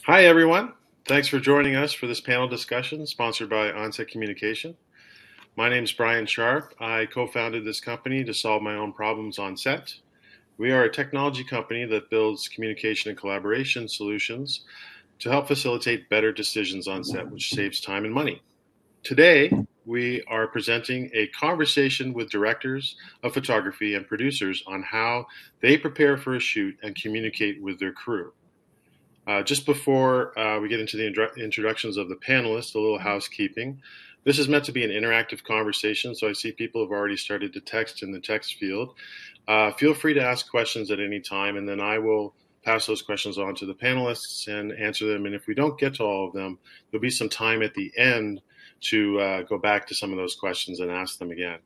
Hi, everyone. Thanks for joining us for this panel discussion sponsored by Onset Communication. My name is Brian Sharp. I co-founded this company to solve my own problems on set. We are a technology company that builds communication and collaboration solutions to help facilitate better decisions on set, which saves time and money. Today, we are presenting a conversation with directors of photography and producers on how they prepare for a shoot and communicate with their crew. Just before we get into the introductions of the panelists, a little housekeeping. This is meant to be an interactive conversation, so I see people have already started to text in the text field. Feel free to ask questions at any time, and then I will pass those questions on to the panelists and answer them. And if we don't get to all of them, there'll be some time at the end to go back to some of those questions and ask them again.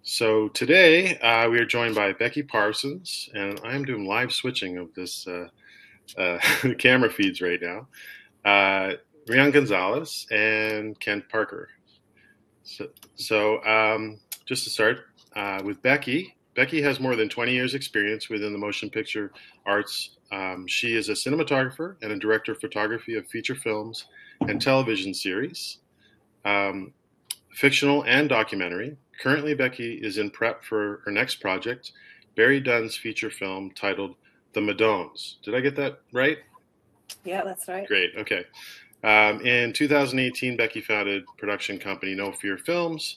So today we are joined by Becky Parsons, and I am doing live switching of this camera feeds right now. Rion Gonzales and Kent Parker. So just to start with Becky. Becky has more than 20 years experience within the motion picture arts. She is a cinematographer and a director of photography of feature films and television series, fictional and documentary. Currently, Becky is in prep for her next project, Barry Dunn's feature film titled The Madones. Did I get that right? Yeah, that's right. Great, okay. In 2018, Becky founded production company No Fear Films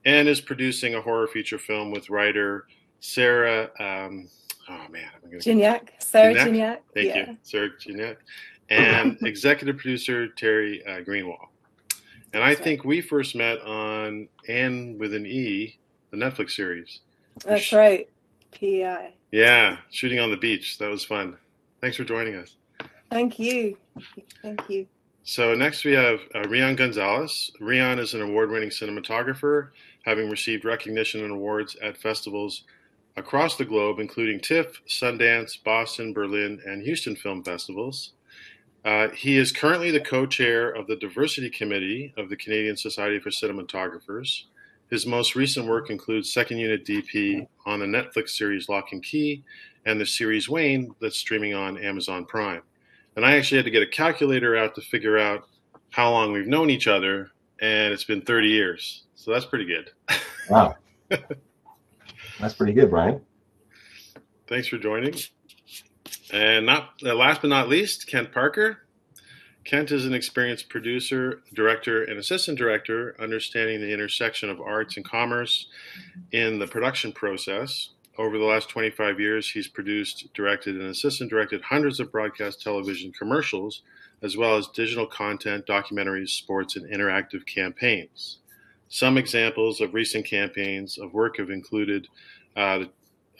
and is producing a horror feature film with writer Sarah, Gignac. Sarah Gignac. Thank you, Sarah Gignac, and executive producer Terry Greenwald. And I think we first met on Anne with an E, the Netflix series. That's right, PEI. Yeah, shooting on the beach. That was fun. Thanks for joining us. Thank you. Thank you. So next we have Rion Gonzales. Rion is an award-winning cinematographer, having received recognition and awards at festivals across the globe, including TIFF, Sundance, Boston, Berlin, and Houston film festivals. He is currently the co-chair of the Diversity Committee of the Canadian Society for Cinematographers. His most recent work includes second unit DP on the Netflix series Lock and Key and the series Wayne that's streaming on Amazon Prime. And I actually had to get a calculator out to figure out how long we've known each other, and it's been 30 years. So that's pretty good. Wow. That's pretty good, Brian. Thanks for joining. And last but not least, Kent Parker. Kent is an experienced producer, director, and assistant director, understanding the intersection of arts and commerce in the production process. Over the last 25 years, he's produced, directed, and assistant directed hundreds of broadcast television commercials, as well as digital content, documentaries, sports, and interactive campaigns. Some examples of recent campaigns of work have included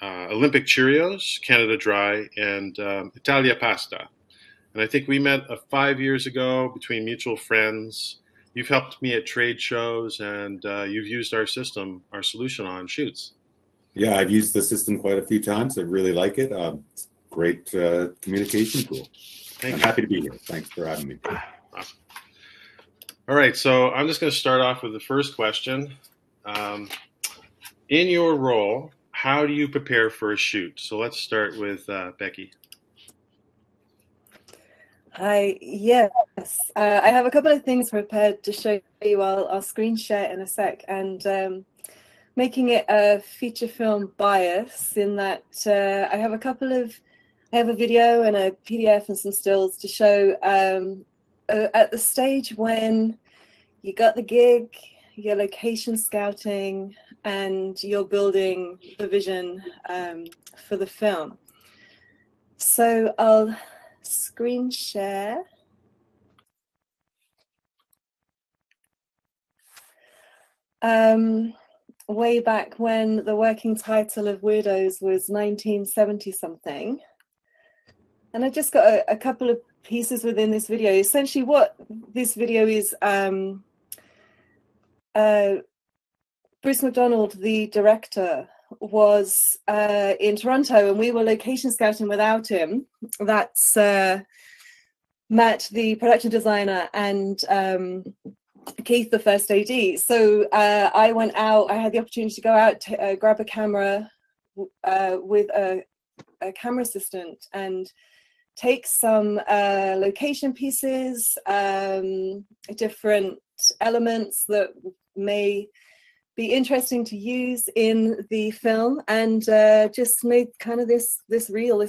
Olympic Cheerios, Canada Dry, and Italia Pasta. And I think we met 5 years ago between mutual friends. You've helped me at trade shows, and you've used our solution on shoots. Yeah, I've used the system quite a few times. I really like it. It's a great communication tool. I'm happy to be here. Thanks for having me. All right, so I'm just going to start off with the first question. In your role, how do you prepare for a shoot? So let's start with Becky. Yes. I have a couple of things prepared to show you. I'll screen share in a sec, and making it a feature film bias in that I have a video and a PDF and some stills to show at the stage when you got the gig, you're location scouting, and you're building the vision for the film. So I'll screen share. Way back when the working title of Weirdos was 1970 something. And I just got a couple of pieces within this video. Essentially what this video is, Bruce McDonald, the director, was in Toronto, and we were location scouting without him. That's Matt, the production designer, and Keith, the first AD. So I went out. I had the opportunity to go out, to, grab a camera with a camera assistant, and take some location pieces, different elements that may be interesting to use in the film, and just made kind of this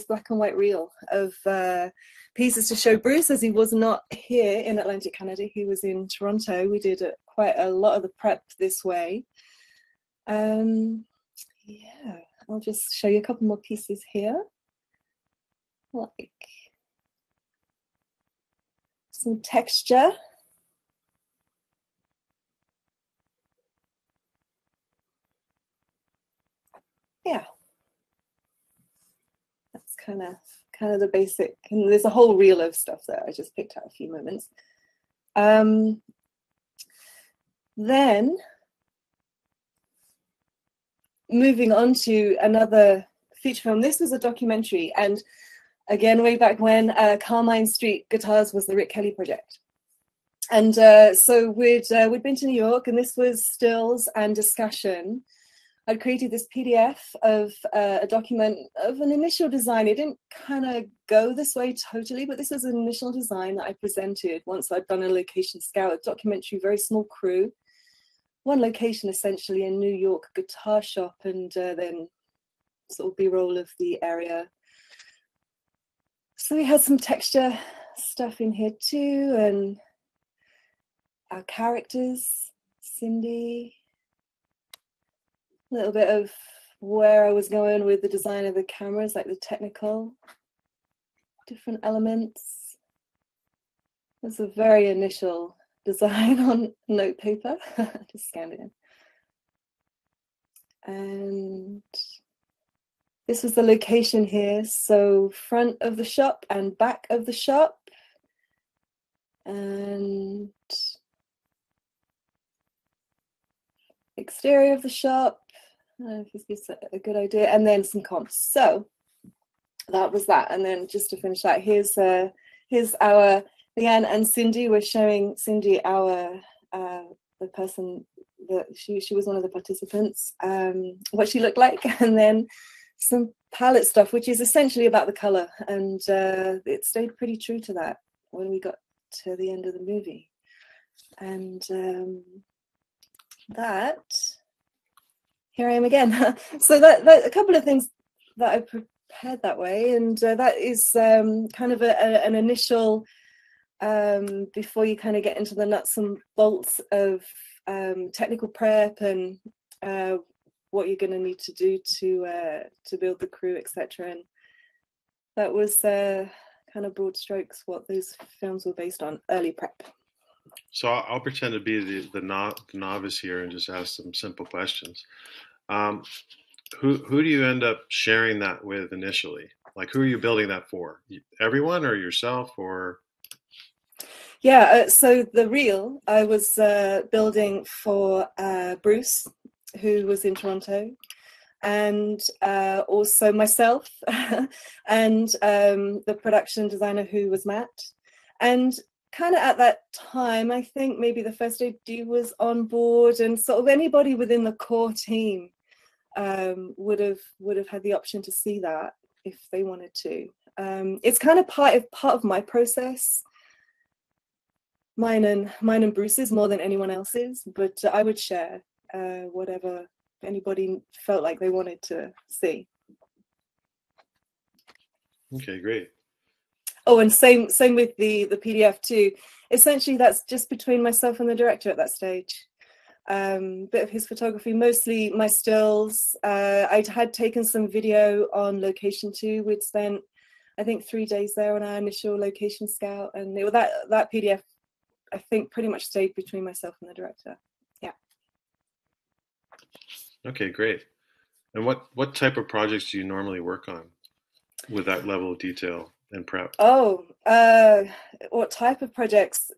black and white reel of pieces to show Bruce, as he was not here in Atlantic Canada. He was in Toronto. We did quite a lot of the prep this way. Yeah, I'll just show you a couple more pieces here, like some texture. Yeah, that's kind of the basic, and there's a whole reel of stuff there. I just picked out a few moments. Then moving on to another feature film. This was a documentary, and again, way back when, Carmine Street Guitars was the Rick Kelly project. And so we'd been to New York, and this was stills and discussion. I'd created this PDF of a document of an initial design. It didn't kind of go this way totally, but this was an initial design that I presented once I'd done a location scout, a documentary, very small crew, one location essentially in New York guitar shop, and then sort of B-roll of the area. So we had some texture stuff in here too, and our characters, Cindy, a little bit of where I was going with the design of the cameras, like the technical, different elements. It's a very initial design on note paper. Just scanned it in. And this was the location here. So front of the shop and back of the shop. And exterior of the shop. I don't know if this gives a good idea. And then some comps. So that was that. And then just to finish that, here's our Leanne and Cindy. We're showing Cindy the person that she was one of the participants, what she looked like, and then some palette stuff, which is essentially about the color. And it stayed pretty true to that when we got to the end of the movie. And that, here I am again. So that a couple of things that I prepared that way, and that is kind of an initial, before you kind of get into the nuts and bolts of technical prep and what you're going to need to do to build the crew, etc. And that was kind of broad strokes what those films were based on, early prep. So I'll pretend to be the novice here and just ask some simple questions. Who do you end up sharing that with initially? Like, who are you building that for? Everyone or yourself or? Yeah, so the reel I was building for Bruce, who was in Toronto, and also myself and the production designer, who was Matt. And kind of at that time, I think maybe the first AD was on board, and sort of anybody within the core team would have had the option to see that if they wanted to. It's kind of part of my process, mine and Bruce's more than anyone else's, but I would share whatever anybody felt like they wanted to see. Okay, great. Oh, and same with the PDF too. Essentially, that's just between myself and the director at that stage. Bit of his photography, mostly my stills. I'd had taken some video on location too. We'd spent, I think, 3 days there on our initial location scout, and that PDF, I think, pretty much stayed between myself and the director. Yeah. Okay, great. And what type of projects do you normally work on with that level of detail and prep? Oh, what type of projects?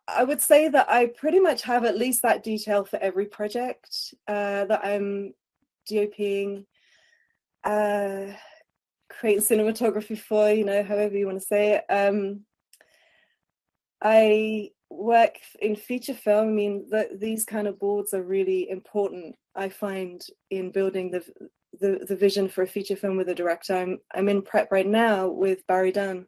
I would say that I pretty much have at least that detail for every project that I'm DOPing, creating cinematography for, however you want to say it. I work in feature film. I mean, these kind of boards are really important, I find, in building the vision for a feature film with a director. I'm in prep right now with Barry Dunn,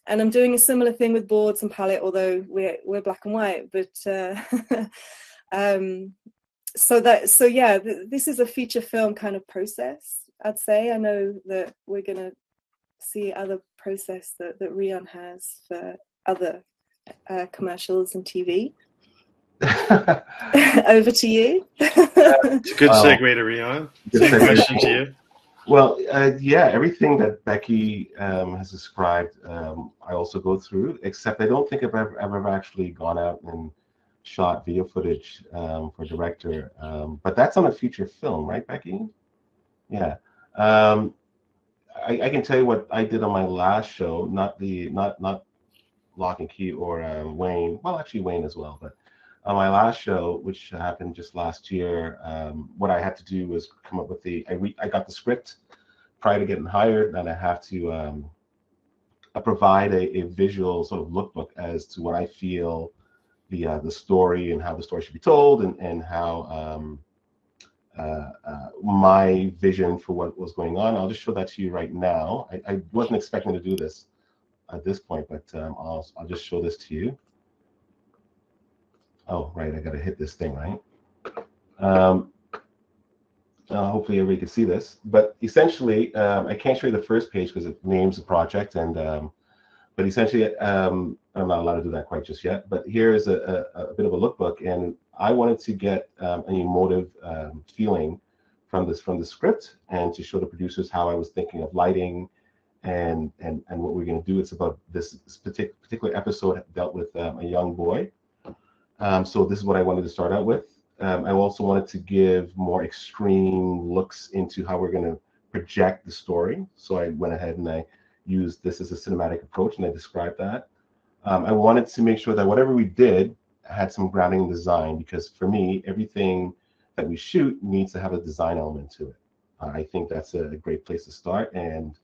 and I'm doing a similar thing with boards and palette, although we're black and white. But this is a feature film kind of process, I'd say. I know that we're gonna see other process that Rion has for other commercials and TV. Over to you. It's a good segue to Rion. Same question to you. Well, yeah, everything that Becky has described, I also go through, except I don't think I've ever actually gone out and shot video footage for director. But that's on a feature film, right, Becky? Yeah. I can tell you what I did on my last show, not Lock and Key or Wayne. Well, actually Wayne as well, but on my last show, which happened just last year, what I had to do was come up with I got the script prior to getting hired, and I have to provide a visual sort of lookbook as to what I feel the story and how the story should be told, and how my vision for what was going on. I'll just show that to you right now. I wasn't expecting to do this at this point, but I'll just show this to you. Oh, right, I gotta hit this thing, right? Hopefully everybody can see this, but essentially, I can't show you the first page because it names the project, and but essentially, I'm not allowed to do that quite just yet. But here is a bit of a lookbook, and I wanted to get an emotive feeling from the script, and to show the producers how I was thinking of lighting, and what we're going to do. It's about this particular episode dealt with a young boy. So this is what I wanted to start out with. I also wanted to give more extreme looks into how we're going to project the story. So I went ahead and I used this as a cinematic approach, and I described that. I wanted to make sure that whatever we did had some grounding in design, because for me, everything that we shoot needs to have a design element to it. I think that's a great place to start. And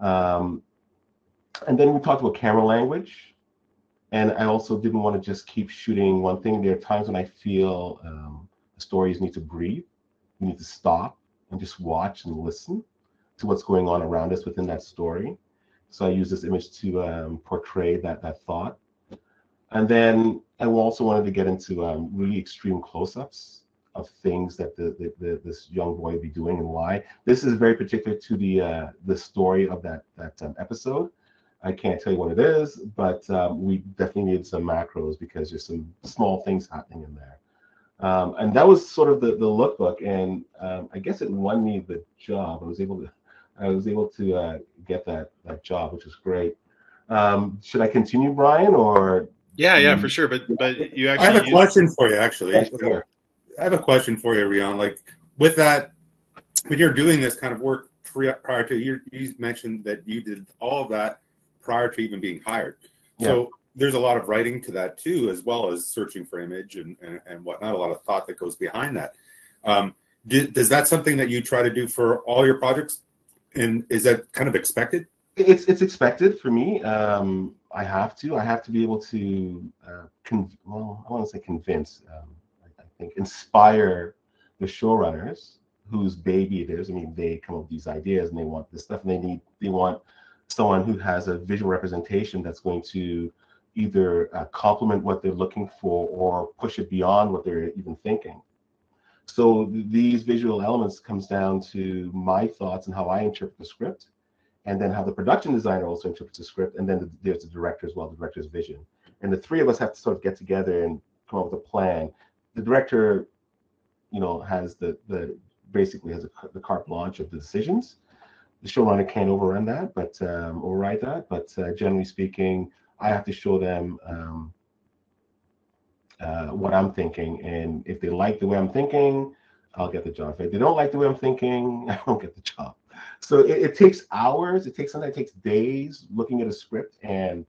then we talked about camera language. And I also didn't want to just keep shooting one thing. There are times when I feel the stories need to breathe. We need to stop and just watch and listen to what's going on around us within that story. So I use this image to portray that thought. And then I also wanted to get into really extreme close-ups of things that this young boy would be doing and why. This is very particular to the story of that episode. I can't tell you what it is, but we definitely need some macros because there's some small things happening in there. And that was sort of the lookbook, and I guess it won me the job. I was able to get that job, which was great. Should I continue, Brian, or? Yeah, for sure. But you actually. I have a question for you, actually. Yeah, sure. I have a question for you, Rion. Like with that, when you're doing this kind of work prior to you mentioned that you did all of that prior to even being hired. Yeah. So there's a lot of writing to that too, as well as searching for image and whatnot, a lot of thought that goes behind that. Does that something that you try to do for all your projects? And is that kind of expected? It's expected for me. I have to be able to, I want to say convince, I think inspire the showrunners whose baby it is. I mean, they come up with these ideas and they want this stuff, and they want someone who has a visual representation that's going to either complement what they're looking for or push it beyond what they're even thinking. So these visual elements comes down to my thoughts and how I interpret the script, and then how the production designer also interprets the script, and then there's the director as well, the director's vision. And the three of us have to sort of get together and come up with a plan. The director, has basically has the carte blanche of the decisions. The showrunner can't override that, but generally speaking, I have to show them what I'm thinking, and if they like the way I'm thinking, I'll get the job. If they don't like the way I'm thinking, I won't get the job. So it takes hours. Sometimes it takes days looking at a script and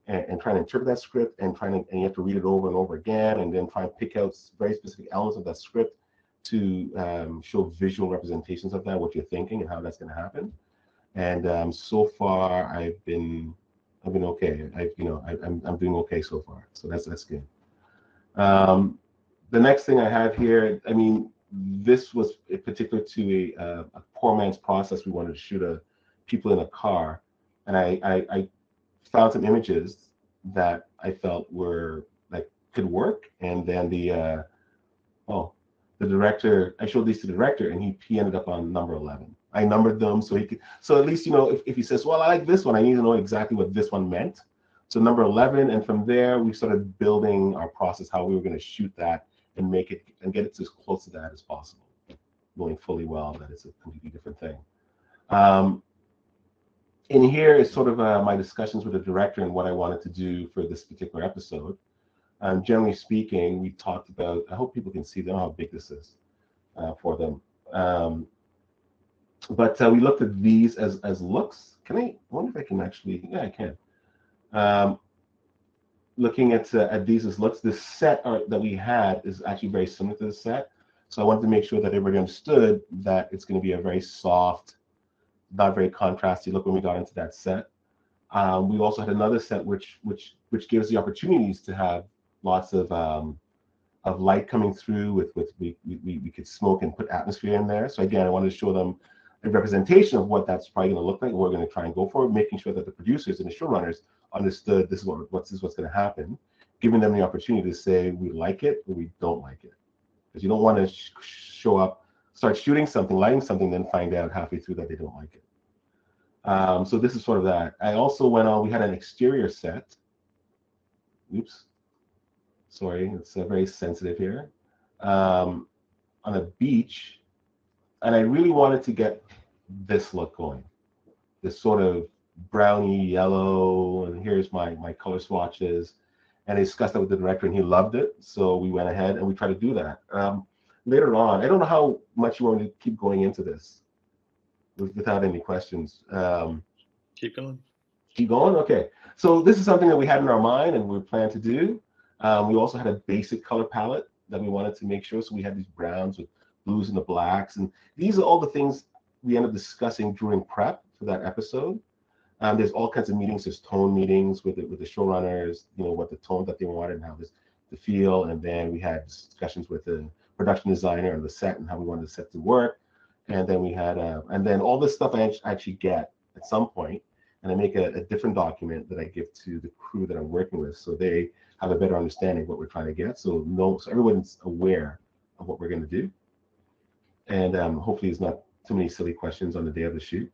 trying to interpret that script, and you have to read it over and over again, and then try and pick out very specific elements of that script to show visual representations of that, what you're thinking and how that's going to happen. And so far, I've been okay. I'm doing okay so far. So that's good. The next thing I have here, I mean, this was particular to a poor man's process. We wanted to shoot people in a car, and I found some images that I felt were like could work, and then the director, I showed these to the director, and he ended up on number 11. I numbered them so he could, so at least, you know, if he says, well, I like this one, I need to know exactly what this one meant. So number 11, and from there we started building our process, how we were going to shoot that and make it and get it as close to that as possible, knowing fully well that it's a completely different thing. In here is sort of my discussions with the director and what I wanted to do for this particular episode. Generally speaking, we talked about, I hope people can see them, how big this is for them. But we looked at these as looks. I wonder if I can actually, yeah, I can. Looking at these as looks, the set art that we had is actually very similar to the set. So I wanted to make sure that everybody understood that it's going to be a very soft, not very contrasty look when we got into that set. We also had another set which gives the opportunities to have lots of light coming through with we could smoke and put atmosphere in there. So again, I wanted to show them a representation of what that's probably going to look like. We're going to try and go for it, making sure that the producers and the showrunners understood this is what's going to happen, giving them the opportunity to say we like it or we don't like it, because you don't want to show up, start shooting something, lighting something, then find out halfway through that they don't like it. So this is sort of that. I also went on, we had an exterior set. Oops. Sorry, it's very sensitive here. On a beach, and I really wanted to get this look going. This sort of browny yellow, and here's my color swatches. And I discussed that with the director, and he loved it. So we went ahead and we tried to do that. Later on, I don't know how much you want me to keep going into this without any questions. Keep going. Keep going? Okay. So this is something that we had in our mind and we planned to do. We also had a basic color palette that we wanted to make sure. So we had these browns with blues and the blacks. And these are all the things we ended up discussing during prep for that episode. There's all kinds of meetings. There's tone meetings with the showrunners, you know, what the tone that they wanted and how the feel. And then we had discussions with the production designer on the set and how we wanted the set to work. And then we had, and then all this stuff I actually get at some point, and I make a different document that I give to the crew that I'm working with, so they have a better understanding of what we're trying to get. So everyone's aware of what we're going to do. And hopefully it's not too many silly questions on the day of the shoot.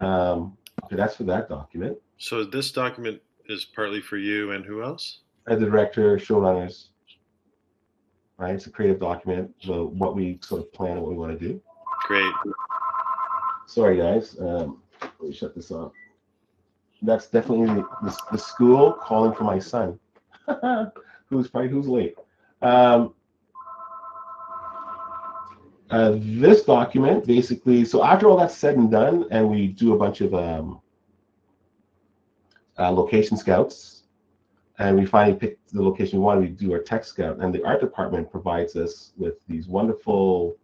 Okay, that's for that document. So this document is partly for you and who else? As the director, showrunners, right? It's a creative document, so what we sort of plan and what we want to do. Great. Sorry, guys. Let me shut this off. That's definitely the school calling for my son, who's late. This document basically, so after all that's said and done, and we do a bunch of location scouts, and we finally pick the location we want, we do our tech scout, and the art department provides us with these wonderful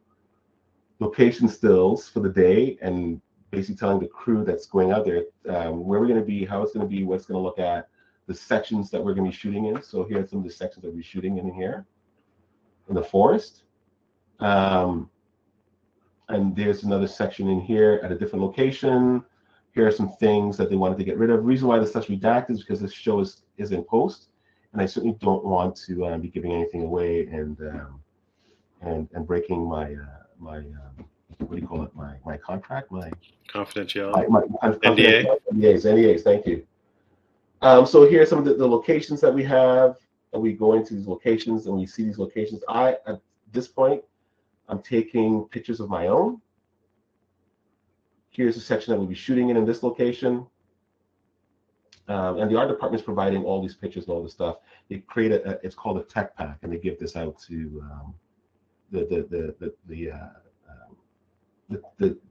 location stills for the day, and basically telling the crew that's going out there where we're going to be, how it's going to be, what it's going to look at, the sections that we're going to be shooting in. So here's some of the sections that we're shooting in here, in the forest. And there's another section in here at a different location. Here are some things that they wanted to get rid of. The reason why this stuff's redacted is because this show is in post, and I certainly don't want to be giving anything away and breaking my what do you call it? My contract, my confidentiality. NDAs. Thank you. So here are some of the locations that we have, and we go into these locations and we see these locations. At this point, I'm taking pictures of my own. Here's a section that we'll be shooting in this location. And the art department is providing all these pictures and all this stuff. They create it's called a tech pack, and they give this out to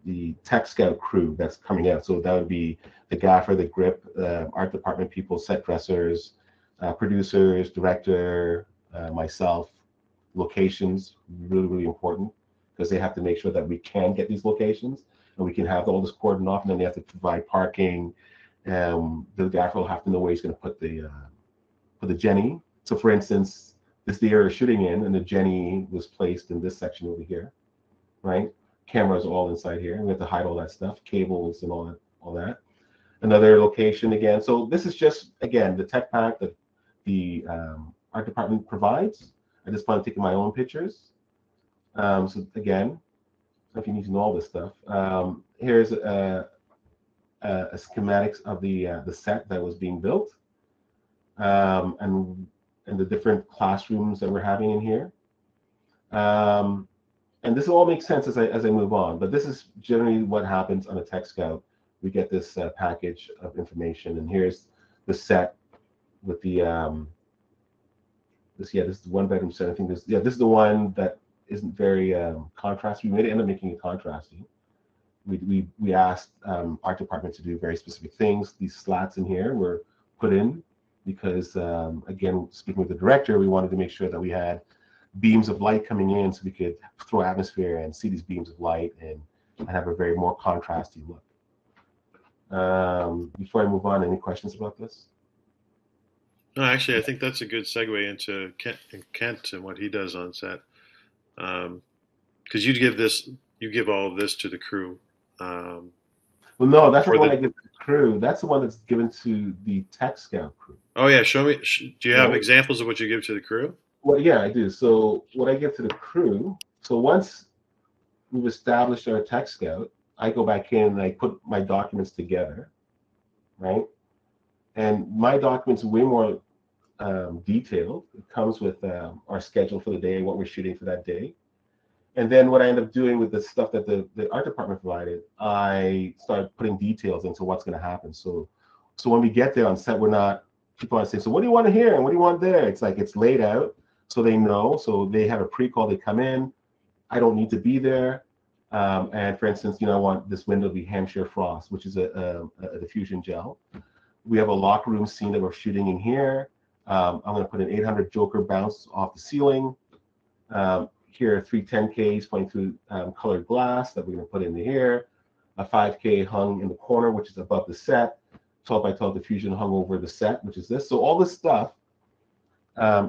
the tech scout crew that's coming out. So that would be the gaffer, the grip, art department people, set dressers, producers, director, myself. Locations, really, really important, because they have to make sure that we can get these locations and we can have all this cordoned off, and then they have to provide parking. The gaffer will have to know where he's going to put the Jenny. So for instance, this is the area we're shooting in, and the Jenny was placed in this section over here, right? Cameras all inside here. We have to hide all that stuff, cables and all that. Another location again. So this is just, again, the tech pack that the art department provides. I just plan on taking my own pictures. So again, if you need to know all this stuff, here's a schematics of the set that was being built, and the different classrooms that we're having in here. And this all makes sense as I move on, but this is generally what happens on a Tech Scout. We get this package of information, and here's the set with the this is the one bedroom set. I think this is the one that isn't very contrasty. We may end up making it contrasty. We asked art department to do very specific things. These slats in here were put in because again, speaking with the director, we wanted to make sure that we had beams of light coming in so we could throw atmosphere and see these beams of light and have a very more contrasty look. Before I move on, any questions about this? No, actually, I think that's a good segue into Kent and what he does on set. Because you give all of this to the crew. Well, no, that's the one I give to the crew. That's the one that's given to the Tech Scout crew. Oh yeah, show me. Do you have examples of what you give to the crew? Well, yeah, I do. So what I give to the crew. So once we've established our Tech Scout, I go back in and I put my documents together, right? And my documents are way more detailed. It comes with our schedule for the day, what we're shooting for that day. And then what I end up doing with the stuff that the art department provided, I start putting details into what's going to happen. So when we get there on set, people aren't saying, so what do you want to hear and what do you want there? It's like it's laid out so they know. So they have a pre-call, they come in. I don't need to be there. And for instance, I want this window to be Hampshire Frost, which is a diffusion gel. We have a locker room scene that we're shooting in here. I'm going to put an 800 Joker bounce off the ceiling. Here are 3 10Ks pointing through colored glass that we're going to put into here. A 5K hung in the corner, which is above the set. 12 by 12 diffusion hung over the set, which is this. So all this stuff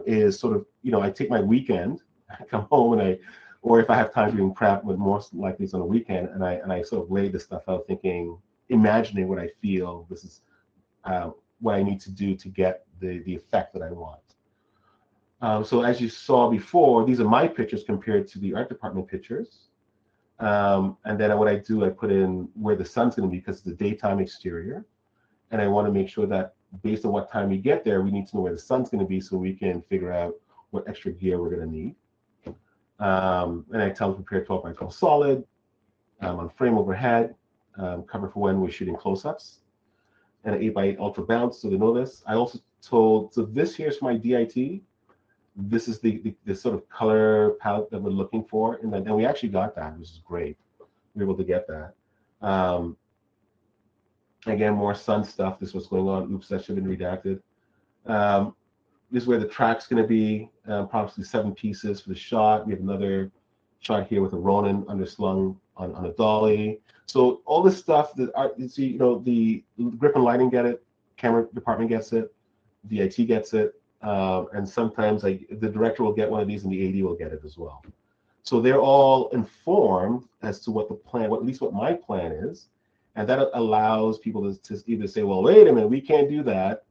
is sort of, I take my weekend, I come home or if I have time doing prep, but most likely it's on a weekend, and I sort of lay this stuff out imagining what I feel this is what I need to do to get the effect that I want. So as you saw before, these are my pictures compared to the art department pictures. And then what I do, I put in where the sun's going to be because it's a daytime exterior. And I want to make sure that based on what time we get there, we need to know where the sun's going to be so we can figure out what extra gear we're going to need. And I tell them prepare 12 by 12 solid on frame overhead, cover for when we're shooting close-ups, and an 8 by 8 ultra bounce, so they know this. I also told, so this here's my DIT. This is the sort of color palette that we're looking for, and then we actually got that, which is great. We were able to get that. Again, more sun stuff. This was going on. Oops, that should have been redacted. This is where the track's going to be, probably 7 pieces for the shot. We have another shot here with a Ronin underslung on a dolly. So all this stuff that the grip and lighting get it, camera department gets it, DIT gets it, and sometimes the director will get one of these and the AD will get it as well. So they're all informed as to what the plan, at least what my plan is, and that allows people to either say, well, wait a minute, we can't do that.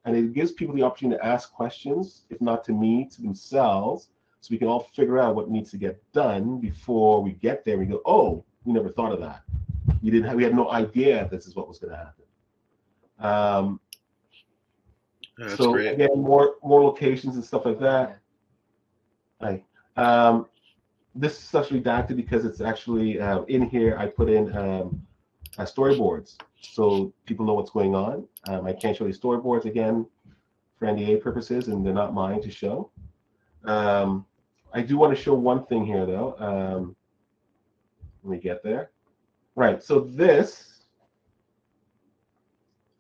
And it gives people the opportunity to ask questions, if not to me, to themselves, so we can all figure out what needs to get done before we get there. We go, oh, we never thought of that. We had no idea this is what was going to happen. That's so great. Again, more locations and stuff like that. This stuff's redacted because it's actually in here. I put in storyboards so people know what's going on. I can't show you storyboards again for NDA purposes, and they're not mine to show. I do want to show one thing here, though. Let me get there. Right, so this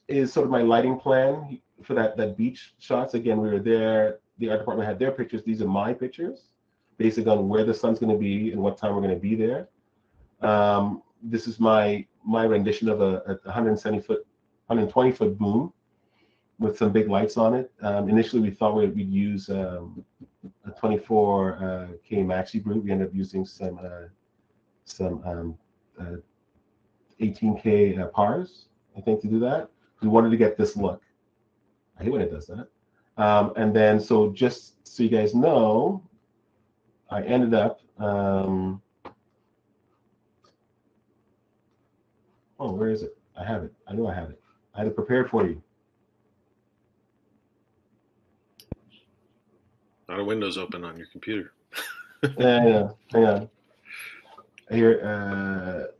is sort of my lighting plan for that beach shots. Again, we were there. The art department had their pictures. These are my pictures, based on where the sun's going to be and what time we're going to be there. This is my rendition of a 170-foot, 120-foot boom with some big lights on it. Initially, we thought we'd use a 24K maxi brute. We ended up using some 18K pars, I think, to do that. We wanted to get this look. I hate when it does that. And then, so just so you guys know, I ended up, oh, where is it? I have it. I know I have it. I had it prepared for you. Not a Windows open on your computer. Yeah. Here,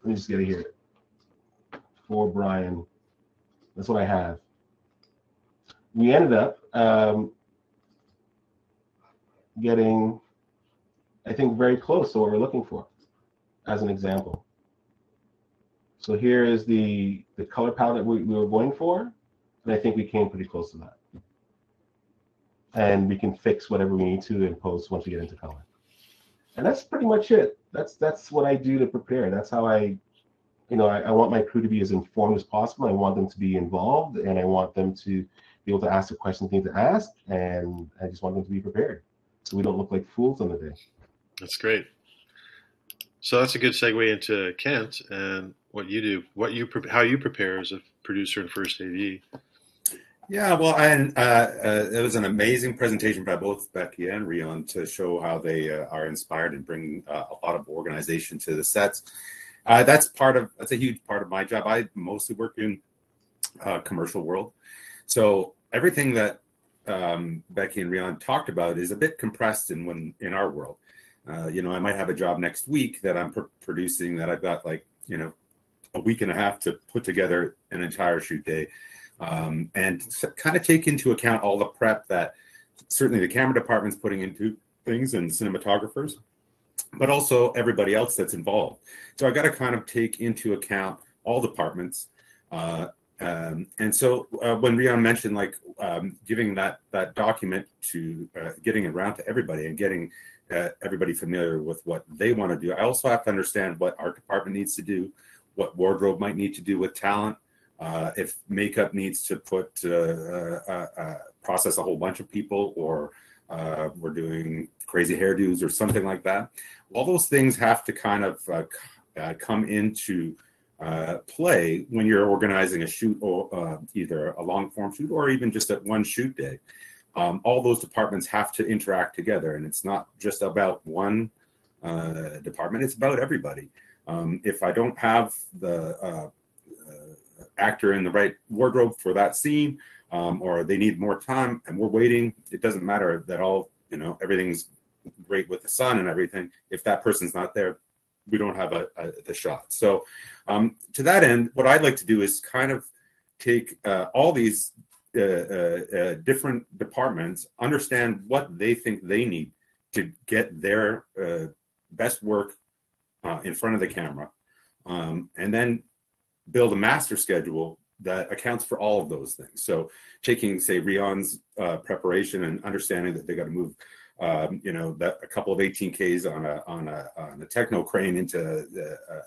let me just get it here. For Brian. That's what I have. We ended up getting, I think, very close to what we're looking for, as an example. So here is the color palette that we were going for, and I think we came pretty close to that. And we can fix whatever we need to in post once we get into color. And that's pretty much it. That's what I do to prepare. That's how I want my crew to be as informed as possible. I want them to be involved, and I want them to be able to ask the questions they need to ask, and I just want them to be prepared so we don't look like fools on the day. That's great. So that's a good segue into Kent and what you do, how you prepare as a producer and first AD. Yeah, well, it was an amazing presentation by both Becky and Rion to show how they are inspired and bring a lot of organization to the sets. That's a huge part of my job. I mostly work in commercial world, so everything that Becky and Rion talked about is a bit compressed in our world. I might have a job next week that I'm producing that I've got a week and a half to put together an entire shoot day. And kind of take into account all the prep that certainly the camera department's putting into things and cinematographers, but also everybody else that's involved. So I got to kind of take into account all departments. And so when Rion mentioned giving that document to getting it around to everybody and getting everybody familiar with what they want to do, I also have to understand what art department needs to do, what wardrobe might need to do with talent. If makeup needs to process a whole bunch of people, or we're doing crazy hairdos or something like that, all those things have to kind of come into play when you're organizing a shoot, or either a long form shoot or even just at one shoot day. All those departments have to interact together, and it's not just about one department, it's about everybody. If I don't have the actor in the right wardrobe for that scene, or they need more time and we're waiting, it doesn't matter that everything's great with the sun and everything. If that person's not there, we don't have the shot. So to that end, what I'd like to do is kind of take all these different departments, understand what they think they need to get their best work in front of the camera, and then build a master schedule that accounts for all of those things. So taking, say, Rion's preparation and understanding that they got to move, a couple of 18Ks on a techno crane into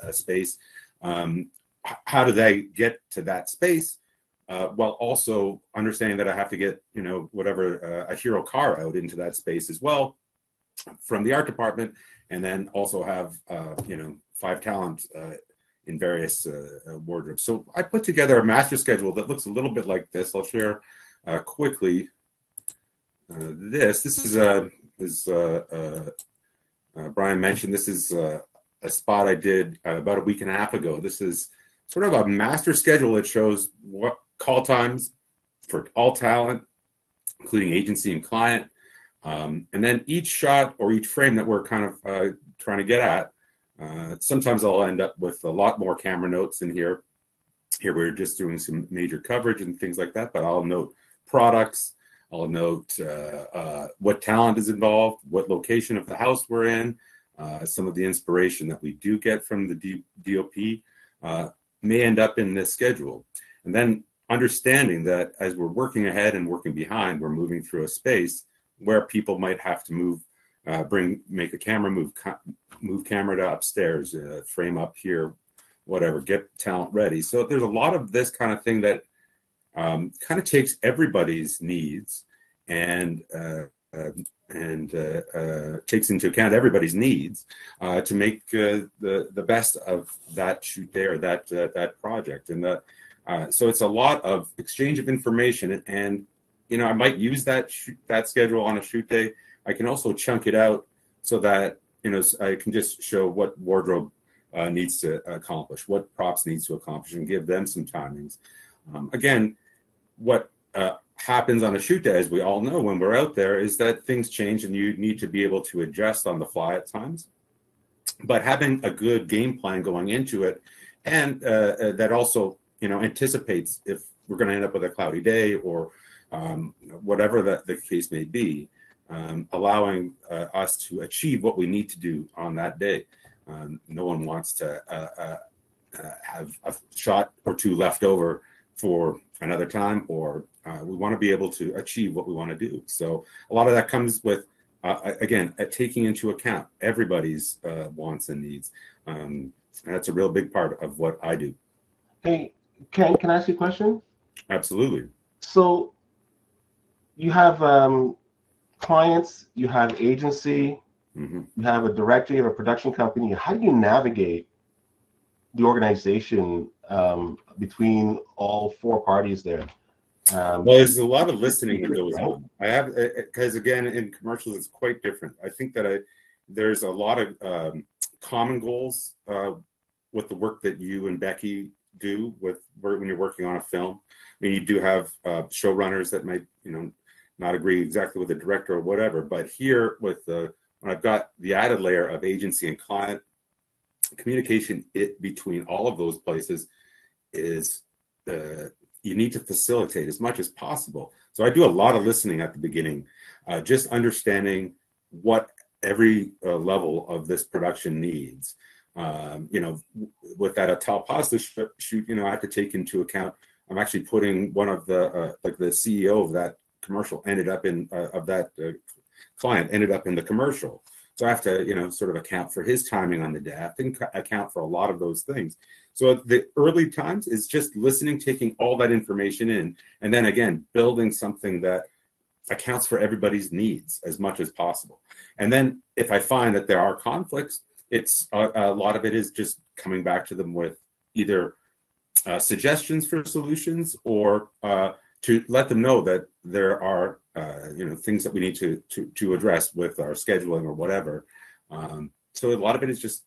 a space. How do they get to that space? While also understanding that I have to get, a hero car out into that space as well from the art department, and then also have, 5 talent in various wardrobes. So I put together a master schedule that looks a little bit like this. I'll share quickly this. This is, as Brian mentioned, this is a spot I did about a week and a half ago. This is sort of a master schedule that shows what call times for all talent, including agency and client. And then each shot or each frame that we're kind of trying to get at, sometimes I'll end up with a lot more camera notes in here. Here we're just doing some major coverage and things like that, but I'll note products. I'll note what talent is involved, what location of the house we're in, some of the inspiration that we do get from the DOP may end up in this schedule. And then understanding that as we're working ahead and working behind, we're moving through a space where people might have to move, make a camera move camera to upstairs, frame up here, whatever, get talent ready. So there's a lot of this kind of thing that kind of takes everybody's needs and takes into account everybody's needs to make the best of that shoot day or that project. And so it's a lot of exchange of information. And I might use that schedule on a shoot day. I can also chunk it out so that I can just show what wardrobe needs to accomplish, what props needs to accomplish, and give them some timings. Again, what happens on a shoot day, as we all know when we're out there, is that things change and you need to be able to adjust on the fly at times. But having a good game plan going into it, and that also anticipates if we're going to end up with a cloudy day or whatever the case may be, allowing us to achieve what we need to do on that day. No one wants to have a shot or two left over for another time, or we want to be able to achieve what we want to do. So a lot of that comes with, again, taking into account everybody's wants and needs. And that's a real big part of what I do. Hey, can I ask you a question? Absolutely. So you have clients, you have agency, Mm-hmm. you have a director, you have a production company. How do you navigate the organization between all four parties there? Well, there's a lot of listening that goes on. I have, because again, in commercials, it's quite different. I think that there's a lot of common goals with the work that you and Becky do when you're working on a film. I mean, you do have showrunners that might, not agree exactly with the director or whatever. But here, when I've got the added layer of agency and client communication, between all of those places is you need to facilitate as much as possible. So I do a lot of listening at the beginning, just understanding what every level of this production needs. With that Atal Pasta shoot, I have to take into account, I'm actually putting one of the CEO of that commercial ended up in client ended up in the commercial. So I have to, sort of account for his timing on the day. I have to account for a lot of those things. So the early times is just listening, taking all that information in, and then again, building something that accounts for everybody's needs as much as possible. And then if I find that there are conflicts, it's a lot of it is just coming back to them with either suggestions for solutions or to let them know that there are things that we need to address with our scheduling or whatever. So a lot of it is just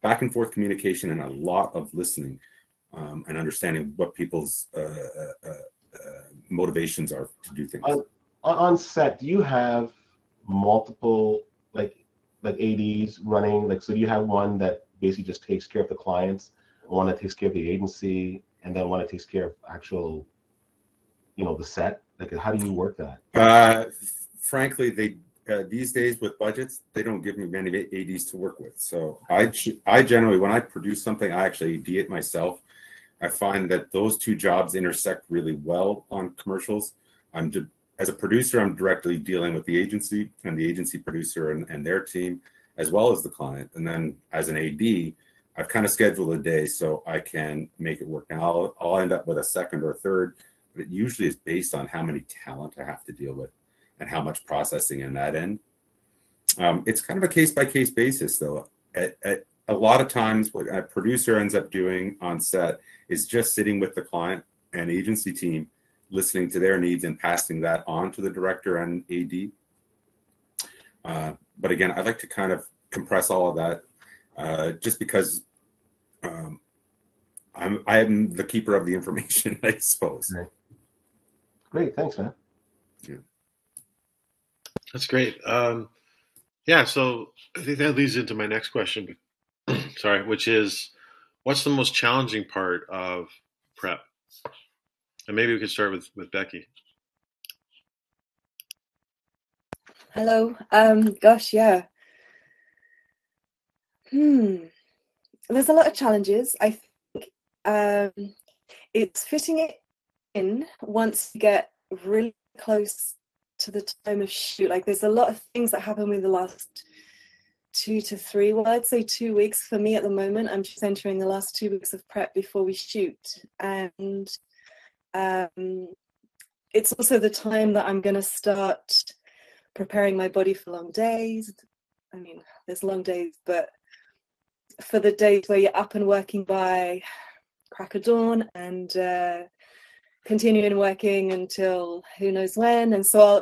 back and forth communication and a lot of listening and understanding what people's motivations are to do things. On set, do you have multiple like ADs running? So do you have one that basically just takes care of the clients, one that takes care of the agency, and then one that takes care of actual, the set? Like, how do you work that? Frankly, these days with budgets, they don't give me many ADs to work with. So I generally, when I produce something, I actually AD it myself. I find that those two jobs intersect really well on commercials. As a producer, I'm directly dealing with the agency and the agency producer and their team, as well as the client. And then as an AD, I've kind of scheduled a day so I can make it work. Now I'll end up with a second or a third, but it usually is based on how many talent I have to deal with and how much processing in that end. It's kind of a case-by-case basis, though. At a lot of times, what a producer ends up doing on set is just sitting with the client and agency team, listening to their needs and passing that on to the director and AD. But again, I'd like to kind of compress all of that just because I'm the keeper of the information, I suppose. Great, thanks, man. Yeah. That's great. So I think that leads into my next question, sorry, which is, what's the most challenging part of prep? And maybe we could start with Becky. Hello. Gosh, yeah. There's a lot of challenges. I think it's fitting it in once you get really close to the time of shoot. Like, there's a lot of things that happen in the last 2 to 3, well, I'd say 2 weeks for me at the moment. I'm just entering the last 2 weeks of prep before we shoot. And it's also the time that I'm going to start preparing my body for long days. I mean, there's long days, but for the days where you're up and working by crack of dawn and continuing working until who knows when. And so I'll,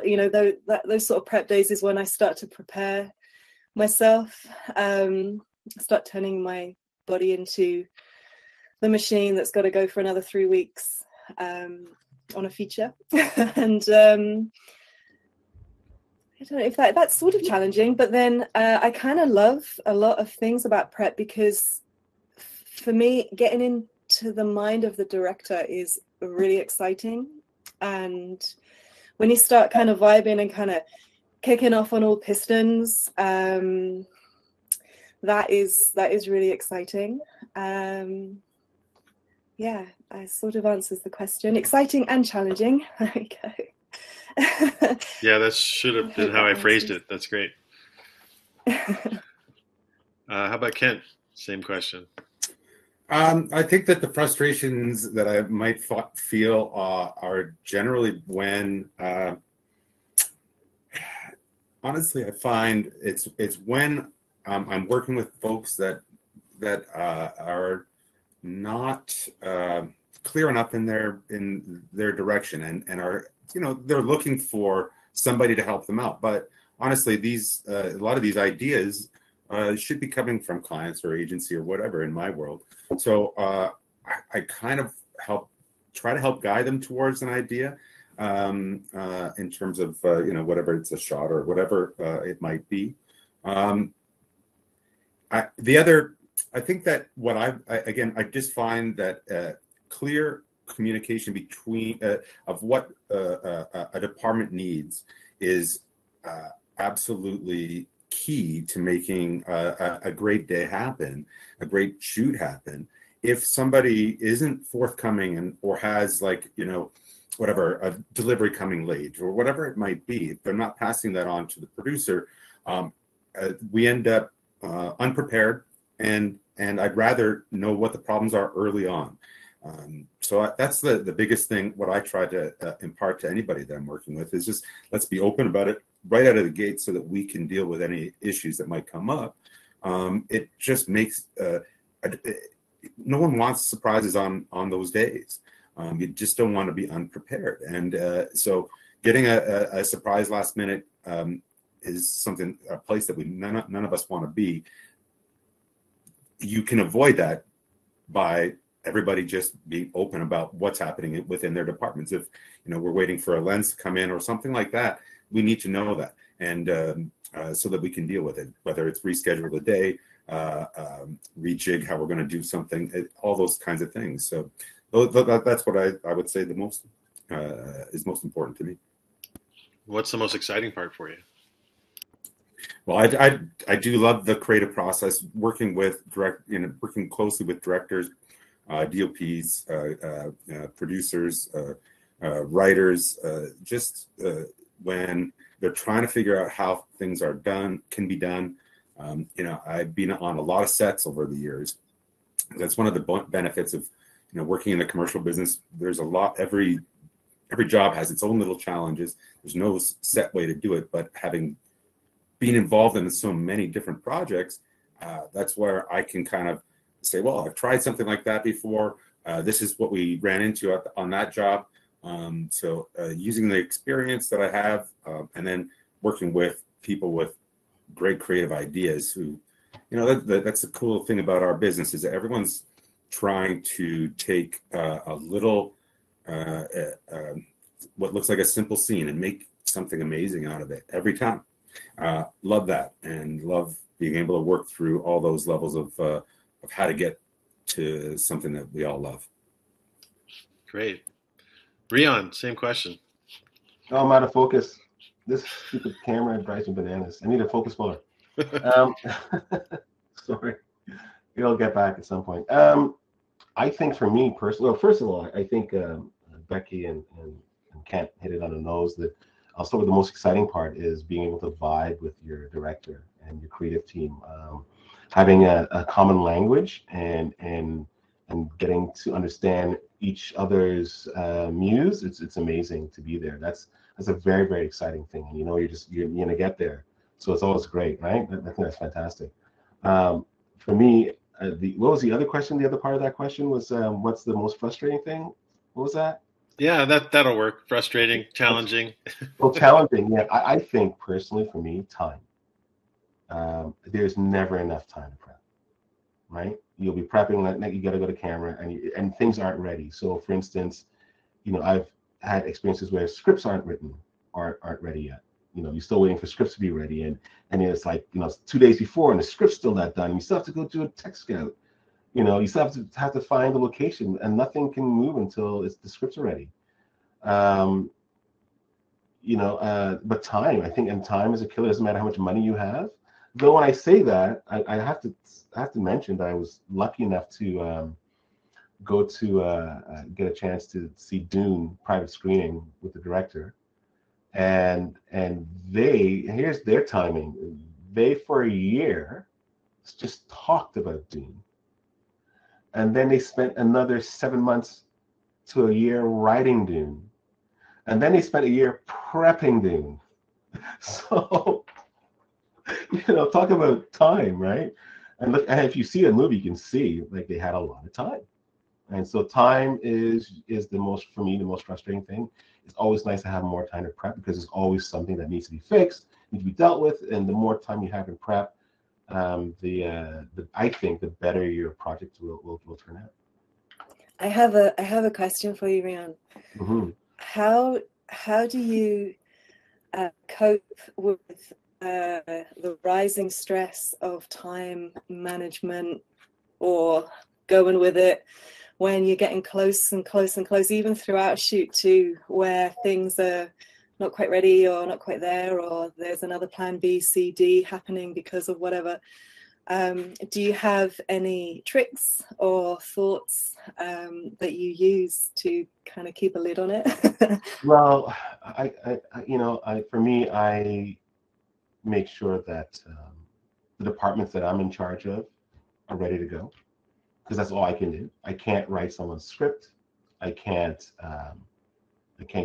those sort of prep days is when I start to prepare myself, start turning my body into the machine that's got to go for another 3 weeks on a feature. And I don't know if that's sort of challenging, but then I kind of love a lot of things about prep, because for me, getting into the mind of the director is really exciting. And when you start kind of vibing and kind of kicking off on all pistons, that is really exciting. Yeah, that sort of answers the question. Exciting and challenging. There we go. Yeah, that should have been how I phrased it. That's great. How about Kent? Same question. I think that the frustrations that I might feel are generally when, honestly, I find it's when I'm working with folks that are not clear enough in their direction and are, they're looking for somebody to help them out. But honestly, a lot of these ideas should be coming from clients or agency or whatever in my world. So I kind of try to help guide them towards an idea in terms of, whatever it's a shot or whatever it might be. I think that I just find that clear communication between of what a department needs is absolutely key to making a great day happen, a great shoot happen. If somebody isn't forthcoming or has whatever, a delivery coming late or whatever it might be, if they're not passing that on to the producer, we end up unprepared, and I'd rather know what the problems are early on. So that's the biggest thing. What I try to impart to anybody that I'm working with is just, let's be open about it right out of the gate so that we can deal with any issues that might come up. It just makes no one wants surprises on those days. You just don't want to be unprepared, and so getting a surprise last minute is a place that none of us want to be. You can avoid that by everybody just being open about what's happening within their departments. If we're waiting for a lens to come in or something like that, we need to know that, and so that we can deal with it. Whether it's reschedule the day, rejig how we're going to do something, all those kinds of things. So that's what I would say the most is most important to me. What's the most exciting part for you? Well, I do love the creative process, working closely with directors, DOPs, producers, writers, just when they're trying to figure out how things can be done. I've been on a lot of sets over the years. That's one of the benefits of working in the commercial business. There's a lot. Every job has its own little challenges. There's no set way to do it, but having been involved in so many different projects, that's where I can kind of say, well, I've tried something like that before. This is what we ran into on that job. So using the experience that I have, and then working with people with great creative ideas who, that's the cool thing about our business, is that everyone's trying to take a little, what looks like a simple scene and make something amazing out of it every time. Love that, and love being able to work through all those levels of how to get to something that we all love. Great. Rion, same question. Oh, I'm out of focus. This stupid camera drives me bananas. I need a focus puller. Sorry. It'll get back at some point. I think for me personally, well, first of all, I think Becky and Kent hit it on the nose. That I'll start with the most exciting part is being able to vibe with your director and your creative team. Having a common language and getting to understand each other's muse, it's amazing to be there. That's It's a very, very exciting thing, and you're gonna get there. So it's always great, right? I think that's fantastic. For me, what was the other question? The other part of that question was, what's the most frustrating thing? What was that? Yeah, that'll work. Frustrating, challenging. Well, challenging. Yeah, I think personally for me, time. There's never enough time to prep, right? You'll be prepping, like you got to go to camera, and things aren't ready. So, for instance, I've had experiences where scripts aren't written, aren't ready yet. You're still waiting for scripts to be ready, and it's like it's 2 days before, and the script's still not done. You still have to go do a tech scout. You still have to find the location, and nothing can move until the scripts are ready. But time, I think, and time is a killer. It doesn't matter how much money you have. Though when I say that, I have to mention that I was lucky enough to go to get a chance to see Dune private screening with the director, and here's their timing. They for a year just talked about Dune, and then they spent another 7 months to a year writing Dune, and then they spent a year prepping Dune. So talk about time, right? And look, and if you see a movie, you can see like they had a lot of time. And so time is the most frustrating thing. It's always nice to have more time to prep because there's always something that needs to be fixed, needs to be dealt with, and the more time you have in prep, I think the better your project will turn out. I have a question for you, Rion. Mm-hmm. How do you cope with the rising stress of time management, or going with it when you're getting close and close and close, even throughout a shoot too, where things are not quite ready or not quite there, or there's another plan B, C, D happening because of whatever? Do you have any tricks or thoughts that you use to kind of keep a lid on it? Well, for me, I make sure that the departments that I'm in charge of are ready to go, because that's all I can do. I can't write someone's script. I can't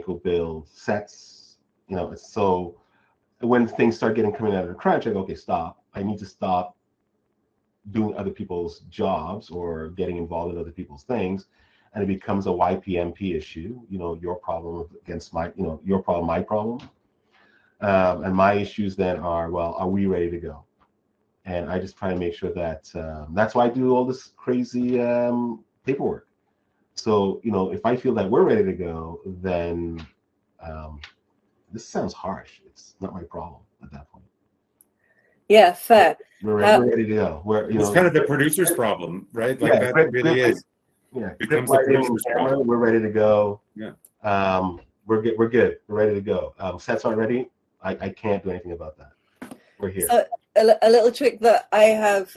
go build sets. So when things start coming out of the crunch, I go, okay, stop. I need to stop doing other people's jobs or getting involved in other people's things, and it becomes a YPMP issue. Your problem against my, your problem, my problem, and my issues then are, well, are we ready to go? And I just try to make sure that that's why I do all this crazy paperwork. So if I feel that we're ready to go, then this sounds harsh. It's not my problem at that point. Yeah, fair. We're ready to go. It's kind of the producer's problem, right? Like that really is. Yeah, becomes the producer's problem. We're ready to go. Yeah. We're good. We're ready to go. Sets aren't ready. I can't do anything about that. We're here. So a little trick that I have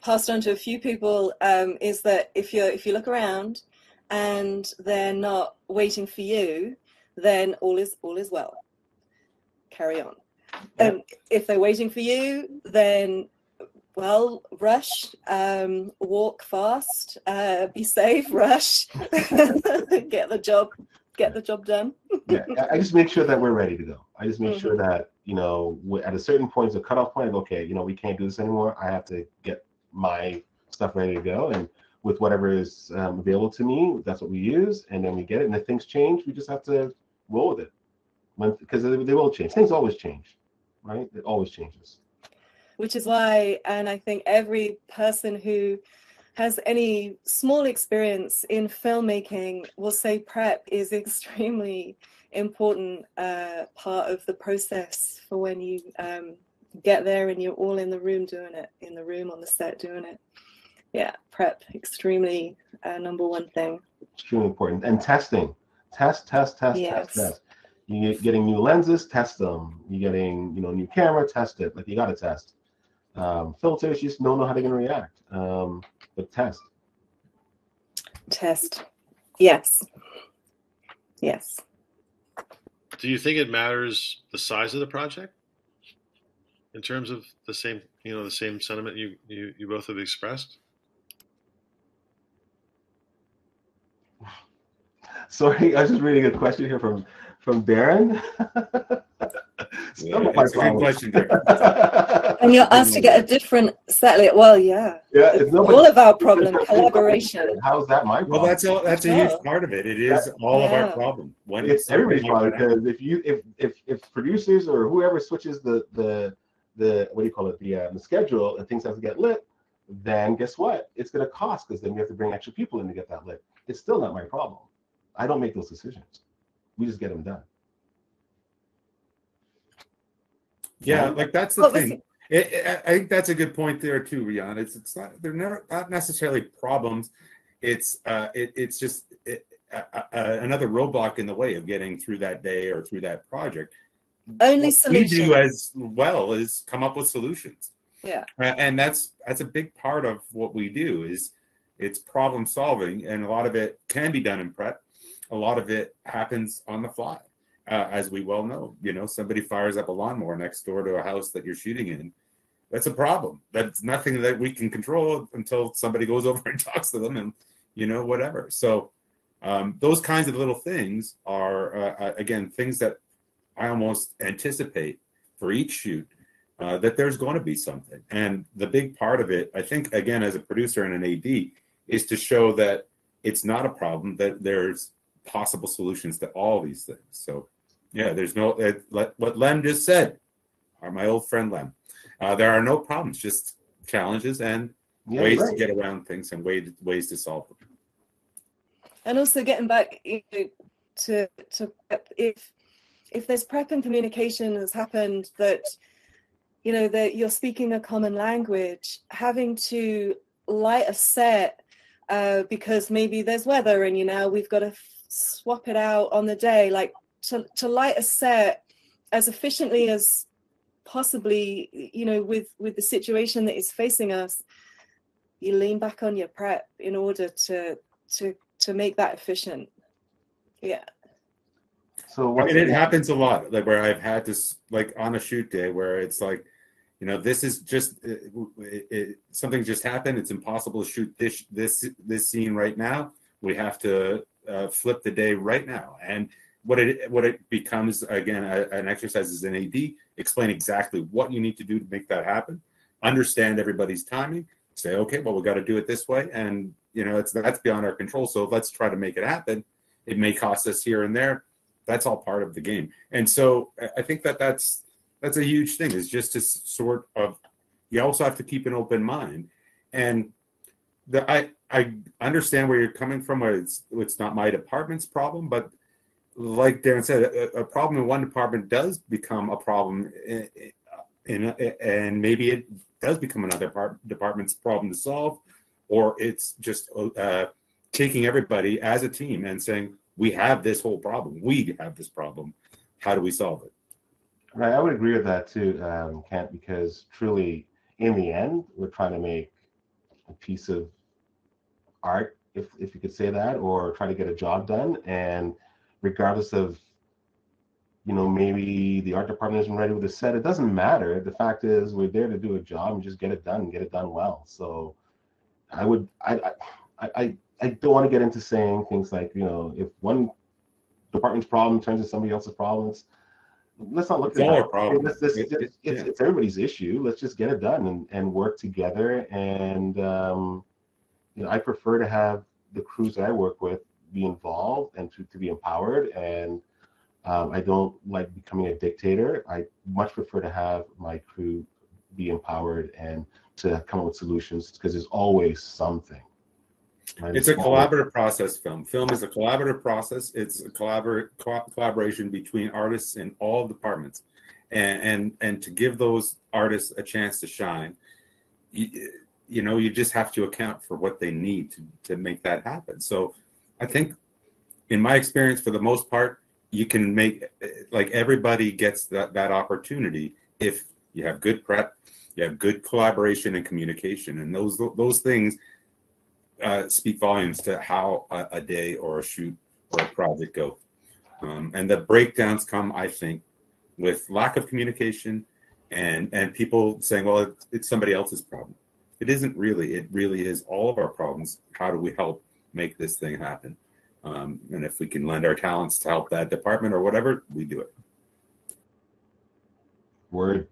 passed on to a few people is that if you look around and they're not waiting for you, then all is well. Carry on. Yeah. If they're waiting for you, then rush, walk fast, be safe, rush, get the job done. Yeah, I just make sure that we're ready to go. I just make sure that at a certain point, the cutoff point, okay, we can't do this anymore. I have to get my stuff ready to go, and with whatever is available to me, that's what we use, and then we get it. And if things change, we just have to roll with it, because they will change. Things always change, right? It always changes. Which is why, and I think every person who has any small experience in filmmaking will say prep is extremely important part of the process for when you get there and you're all in the room doing it, in the room on the set doing it. Yeah, prep, extremely number one thing. Extremely important. And testing. Test. Yes. Test. You're getting new lenses, test them. You're getting new camera, test it. Like, you got to test. Filters, you just don't know how they're going to react. But test. Yes. Do you think it matters the size of the project in terms of the same sentiment you both have expressed? Sorry, I was just reading a question here from Darren. It's a good question, Derek. And you're asked to get a different set. Well, yeah. Yeah, It's all of our problem, collaboration. How's that my problem? Well, that's a huge part of it. It is all of our problem. When it's everybody's problem, because if producers or whoever switches the what do you call it, the schedule, and things have to get lit, then guess what? It's going to cost, because then we have to bring extra people in to get that lit. It's still not my problem. I don't make those decisions. We just get them done. Yeah, like that's the thing. I think that's a good point there too, Rion. It's not, they're not necessarily problems. It's just another roadblock in the way of getting through that day or through that project. Only solutions. We do as well is come up with solutions. Yeah, and that's a big part of what we do. Is it's problem solving, and a lot of it can be done in prep. A lot of it happens on the fly. As we well know, somebody fires up a lawnmower next door to a house that you're shooting in. That's a problem. That's nothing that we can control until somebody goes over and talks to them and, whatever. So those kinds of little things are, again, things that I almost anticipate for each shoot, that there's going to be something. And the big part of it, I think, again, as a producer and an AD, is to show that it's not a problem, that there's possible solutions to all these things. So, yeah, there's no, what Lem just said, or my old friend Lem, there are no problems, just challenges and ways to get around things and ways to solve them. And also getting back to if there's prep and communication has happened, that that you're speaking a common language, having to light a set because maybe there's weather and we've got to swap it out on the day, like to light a set as efficiently as possibly, with the situation that is facing us, you lean back on your prep in order to make that efficient. Yeah. So it happens a lot, like where I've had this, like on a shoot day where it's like, this is just something just happened. It's impossible to shoot this scene right now. We have to flip the day right now. And what it becomes, again, an exercise as an AD, explain exactly what you need to do to make that happen, understand everybody's timing, say, okay, well, we got to do it this way. And, that's beyond our control. So let's try to make it happen. It may cost us here and there. That's all part of the game. And so I think that's a huge thing, is just to sort of, you also have to keep an open mind. And I understand where you're coming from, where it's not my department's problem, but like Darren said, a problem in one department does become a problem, and maybe it does become another department's problem to solve, or it's just taking everybody as a team and saying, we have this whole problem. We have this problem. How do we solve it? Right, I would agree with that too, Kent, because truly, in the end, we're trying to make a piece of art, if you could say that, or try to get a job done. And regardless of, maybe the art department isn't ready with the set, it doesn't matter. The fact is, we're there to do a job and just get it done well. So I don't want to get into saying things like, if one department's problem turns into somebody else's problem, let's not look at our that. problem. It's everybody's issue. Let's just get it done and work together. And I prefer to have the crews that I work with be involved and to be empowered. And I don't like becoming a dictator. I much prefer to have my crew be empowered and to come up with solutions, because there's always something. Right? It's a collaborative process. Film is a collaborative process. It's a collaboration between artists in all departments, and to give those artists a chance to shine, you just have to account for what they need to make that happen. So I think, in my experience, for the most part, you can make, like, everybody gets that opportunity if you have good prep, you have good collaboration and communication, and those things speak volumes to how a day or a shoot or a project go. And the breakdowns come, I think, with lack of communication and people saying, well, it's somebody else's problem. It isn't really. It really is all of our problems. How do we help make this thing happen? And if we can lend our talents to help that department or whatever, we do it. Word.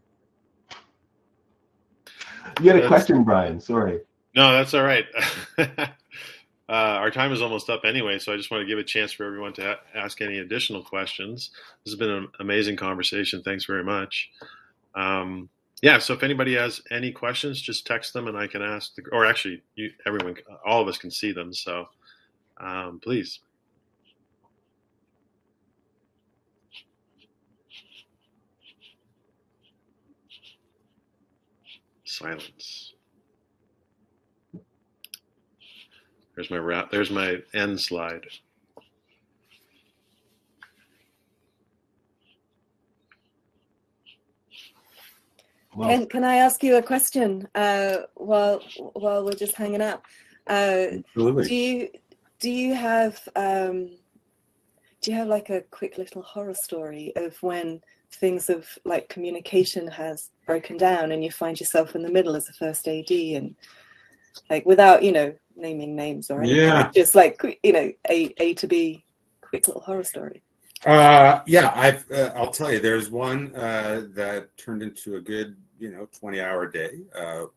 You had a question, Brian. Sorry. No, that's all right. Our time is almost up anyway, so I just want to give a chance for everyone to ask any additional questions. This has been an amazing conversation. Thanks very much. Yeah, so if anybody has any questions, just text them and I can ask, or actually, all of us can see them, so please. Silence. There's my end slide. Well, Can I ask you a question while we're just hanging out? Absolutely. Do you have like a quick little horror story of when things of like communication has broken down and you find yourself in the middle as a first AD and like without naming names or anything, Yeah. just like A to B quick little horror story? Yeah, I'll tell you, there's one that turned into a good 20-hour day.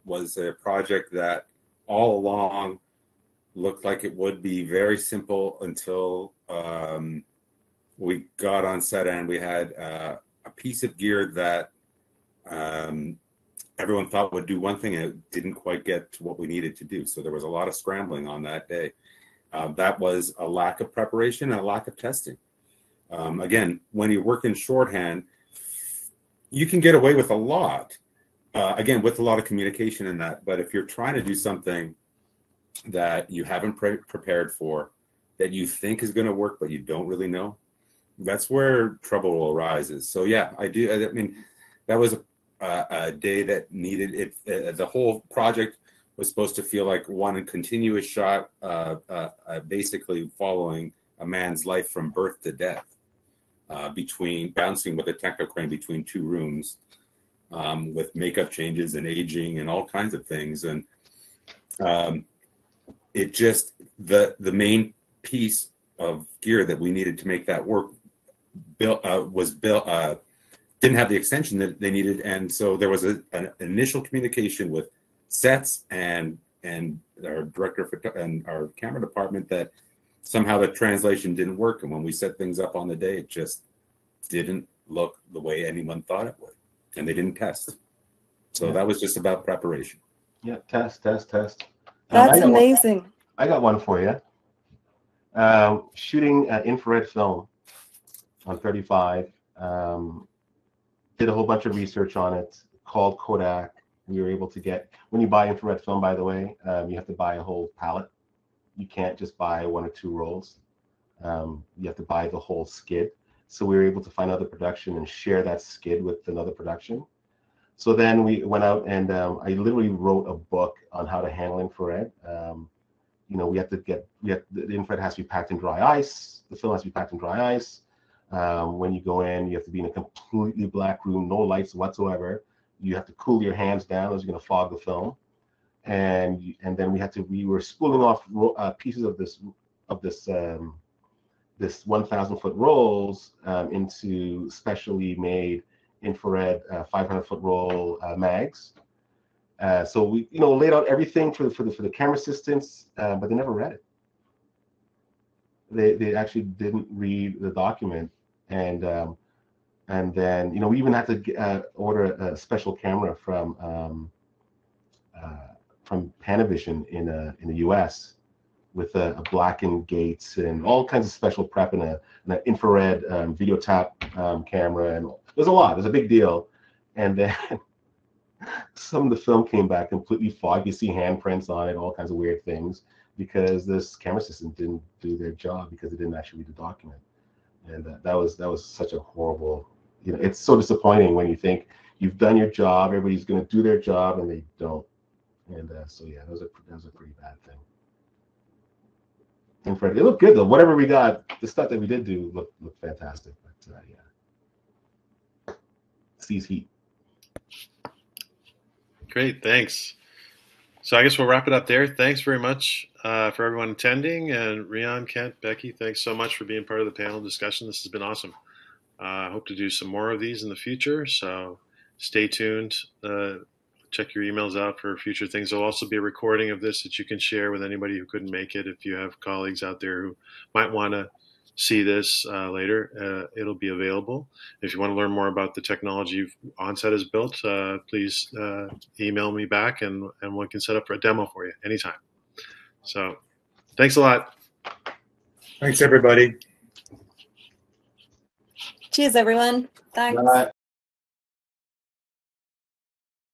Was a project that all along looked like it would be very simple until we got on set and we had a piece of gear that everyone thought would do one thing and it didn't quite get to what we needed to do. So there was a lot of scrambling on that day. That was a lack of preparation and a lack of testing. Again, when you work in shorthand, you can get away with a lot, again, with a lot of communication in that. But if you're trying to do something that you haven't prepared for, that you think is going to work, but you don't really know, that's where trouble arises. So yeah, I do. I mean, that was a day that needed it. The whole project was supposed to feel like one continuous shot, basically following a man's life from birth to death, between bouncing with a techno crane between two rooms, with makeup changes and aging and all kinds of things. And it just, the main piece of gear that we needed to make that work was built, didn't have the extension that they needed. And so there was an initial communication with sets and our director and our camera department that somehow the translation didn't work. And when we set things up on the day, it just didn't look the way anyone thought it would. And they didn't test. So that was just about preparation. Yeah, test. That's amazing. I got one for you. Shooting infrared film on 35. Did a whole bunch of research on it, called Kodak. We were able to get, when you buy infrared film, by the way, you have to buy a whole pallet. You can't just buy one or two rolls. You have to buy the whole skid. So we were able to find another production and share that skid with another production. So then we went out and I literally wrote a book on how to handle infrared. The infrared has to be packed in dry ice. The film has to be packed in dry ice. When you go in, you have to be in a completely black room, no lights whatsoever. You have to cool your hands down, as you're going to fog the film. And then we were spooling off pieces of this 1,000-foot rolls into specially made infrared 500-foot roll mags. So we laid out everything for the camera assistants, but they never read it. They actually didn't read the document, and then we even had to order a special camera from Panavision in the U.S. with a blackened gates and all kinds of special prep and an infrared video tap camera, and there's a lot. There's a big deal, and then some of the film came back completely fogged. You see handprints on it, all kinds of weird things, because this camera assistant didn't do their job because they didn't actually read the document, and that was such a horrible. It's so disappointing when you think you've done your job, everybody's going to do their job, and they don't. And so yeah, that was a pretty bad thing. Infrared, it looked good though. Whatever we got, the stuff that we did do looked fantastic. But yeah, sees heat. Great, thanks. So I guess we'll wrap it up there. Thanks very much, for everyone attending. And Rion, Kent, Becky, thanks so much for being part of the panel discussion. This has been awesome. I hope to do some more of these in the future, so stay tuned. Check your emails out for future things. There'll also be a recording of this that you can share with anybody who couldn't make it. If you have colleagues out there who might want to see this later, it'll be available. If you want to learn more about the technology Onset has built, please email me back and we can set up for a demo for you anytime. So thanks a lot. Thanks, everybody. Cheers, everyone. Thanks. Bye.